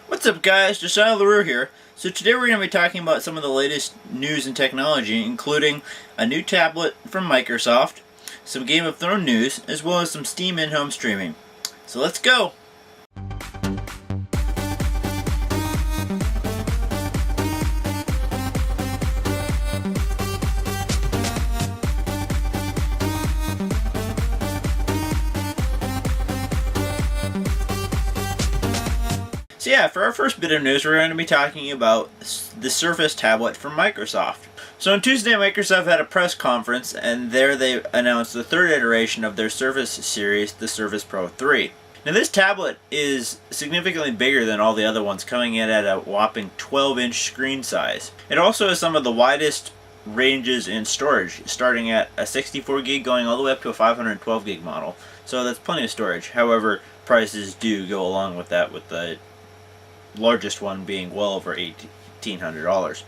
What's up guys, Josiah LaRue here. So today we're going to be talking about some of the latest news and technology, including a new tablet from Microsoft, some Game of Thrones news, as well as some Steam in-home streaming. So let's go! So yeah, for our first bit of news, we're going to be talking about the Surface tablet from Microsoft. So on Tuesday, Microsoft had a press conference, and there they announced the third iteration of their Surface series, the Surface Pro 3. Now this tablet is significantly bigger than all the other ones, coming in at a whopping 12-inch screen size. It also has some of the widest ranges in storage, starting at a 64 gig going all the way up to a 512 gig model. So that's plenty of storage. However, prices do go along with that, with the largest one being well over $1,800.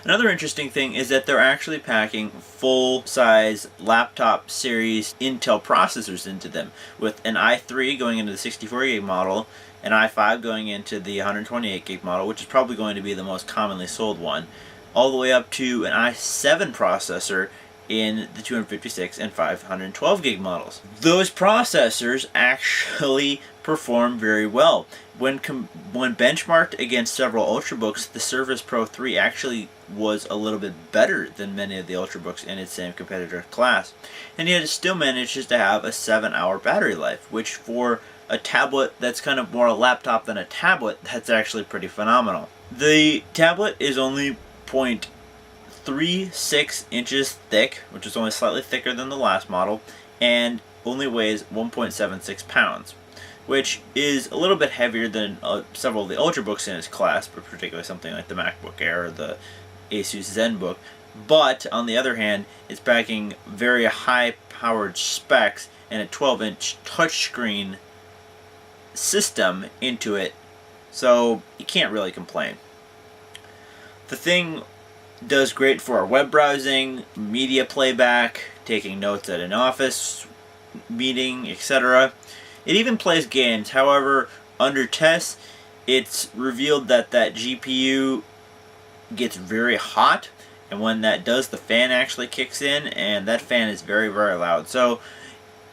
Another interesting thing is that they're actually packing full-size laptop series Intel processors into them, with an i3 going into the 64 gig model, an i5 going into the 128 gig model, which is probably going to be the most commonly sold one, all the way up to an i7 processor in the 256 and 512 gig models. Those processors actually perform very well. When benchmarked against several Ultrabooks, the Surface Pro 3 actually was a little bit better than many of the Ultrabooks in its same competitor class. And yet it still manages to have a 7-hour battery life, which for a tablet that's kind of more a laptop than a tablet, that's actually pretty phenomenal. The tablet is only 0.36 inches thick, which is only slightly thicker than the last model, and only weighs 1.76 pounds. Which is a little bit heavier than several of the Ultrabooks in its class, but particularly something like the MacBook Air or the Asus ZenBook. But, on the other hand, it's packing very high-powered specs and a 12-inch touchscreen system into it, so you can't really complain. The thing does great for our web browsing, media playback, taking notes at an office meeting, etc. It even plays games. However, under tests, it's revealed that GPU gets very hot, and when that does, the fan actually kicks in, and that fan is very, very loud. So,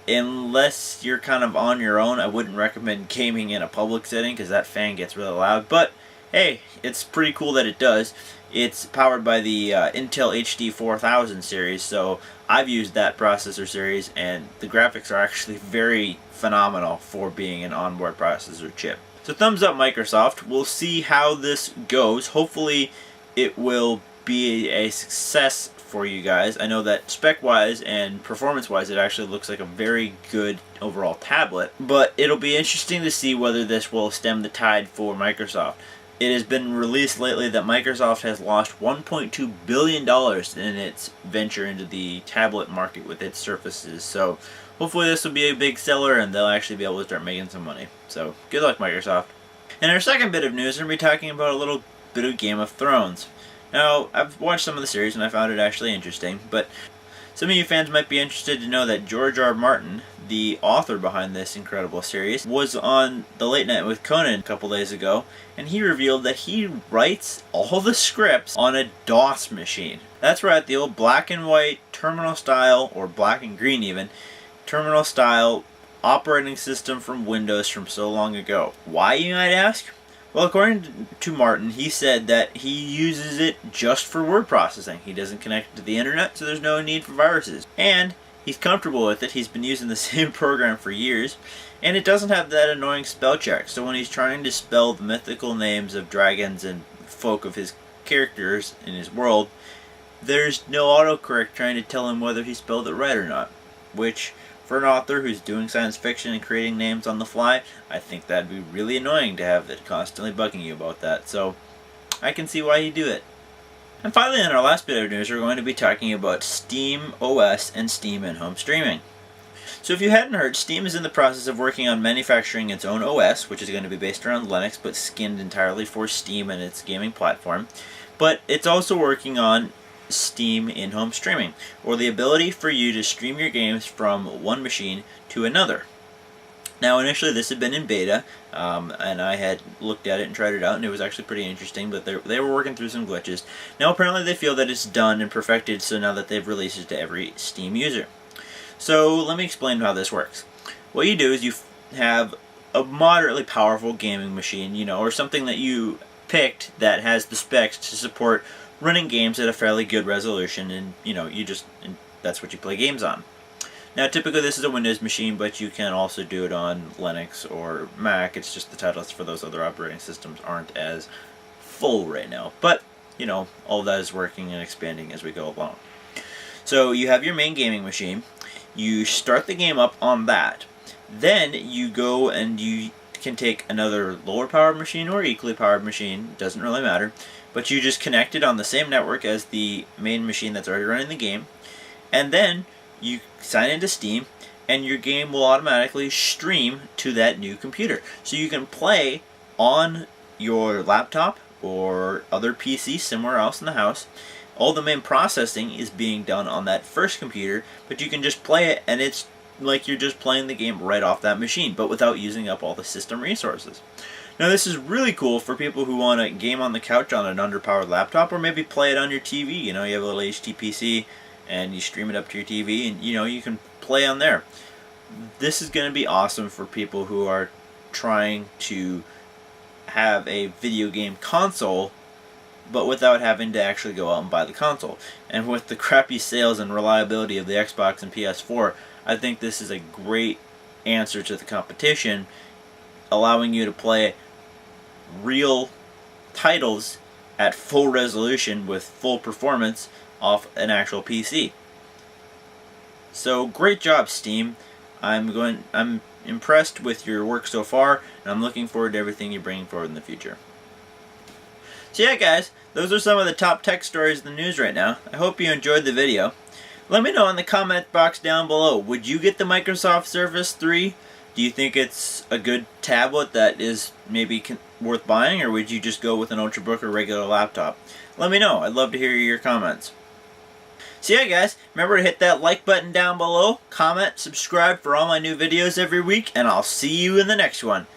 unless you're kind of on your own, I wouldn't recommend gaming in a public setting, because that fan gets really loud. But, hey, it's pretty cool that it does. It's powered by the Intel HD 4000 series, so I've used that processor series, and the graphics are actually very phenomenal for being an onboard processor chip. So thumbs up Microsoft. We'll see how this goes. Hopefully it will be a success for you guys. I know that spec-wise and performance-wise it actually looks like a very good overall tablet, but it'll be interesting to see whether this will stem the tide for Microsoft. It has been released lately that Microsoft has lost $1.2 billion in its venture into the tablet market with its Surfaces. So hopefully this will be a big seller and they'll actually be able to start making some money. So good luck, Microsoft. In our second bit of news, we're going to be talking about a little bit of Game of Thrones. Now, I've watched some of the series and I found it actually interesting, but some of you fans might be interested to know that George R. Martin, the author behind this incredible series, was on the Late Night with Conan a couple days ago, and he revealed that he writes all the scripts on a DOS machine. That's right, the old black and white terminal style, or black and green even, terminal style operating system from Windows from so long ago. Why, you might ask? Well, according to Martin, he said that he uses it just for word processing. He doesn't connect it to the internet, so there's no need for viruses. And he's comfortable with it. He's been using the same program for years, and it doesn't have that annoying spell check. So when he's trying to spell the mythical names of dragons and folk of his characters in his world, there's no autocorrect trying to tell him whether he spelled it right or not. Which, for an author who's doing science fiction and creating names on the fly, I think that'd be really annoying to have it constantly bugging you about that. So I can see why he'd do it. And finally, in our last bit of news, we're going to be talking about Steam OS and Steam in-home streaming. So if you hadn't heard, Steam is in the process of working on manufacturing its own OS, which is going to be based around Linux, but skinned entirely for Steam and its gaming platform. But it's also working on Steam in-home streaming, or the ability for you to stream your games from one machine to another. Now, initially this had been in beta, and I had looked at it and tried it out, and it was actually pretty interesting, but they were working through some glitches. Now, apparently they feel that it's done and perfected, so now that they've released it to every Steam user. So, let me explain how this works. What you do is you have a moderately powerful gaming machine, you know, or something that you picked that has the specs to support running games at a fairly good resolution, and, you know, and that's what you play games on. Now, typically this is a Windows machine, but you can also do it on Linux or Mac. It's just the titles for those other operating systems aren't as full right now. But, you know, all of that is working and expanding as we go along. So you have your main gaming machine. You start the game up on that. Then you go and you can take another lower powered machine or equally powered machine, doesn't really matter, but you just connect it on the same network as the main machine that's already running the game, and then you sign into Steam, and your game will automatically stream to that new computer. So you can play on your laptop or other PC somewhere else in the house. All the main processing is being done on that first computer, but you can just play it, and it's like you're just playing the game right off that machine, but without using up all the system resources. Now, this is really cool for people who want to game on the couch on an underpowered laptop, or maybe play it on your TV. You know, you have a little HTPC, and you stream it up to your TV, and you know, you can play on there. This is going to be awesome for people who are trying to have a video game console, but without having to actually go out and buy the console. And with the crappy sales and reliability of the Xbox and PS4, I think this is a great answer to the competition, allowing you to play real titles at full resolution with full performance off an actual PC. So great job, Steam. I'm impressed with your work so far, and I'm looking forward to everything you're bringing forward in the future. So yeah, guys, those are some of the top tech stories in the news right now. I hope you enjoyed the video. Let me know in the comment box down below, would you get the Microsoft Surface 3? Do you think it's a good tablet that is maybe worth buying, or would you just go with an Ultrabook or regular laptop? Let me know. I'd love to hear your comments. So yeah, guys, remember to hit that like button down below, comment, subscribe for all my new videos every week, and I'll see you in the next one.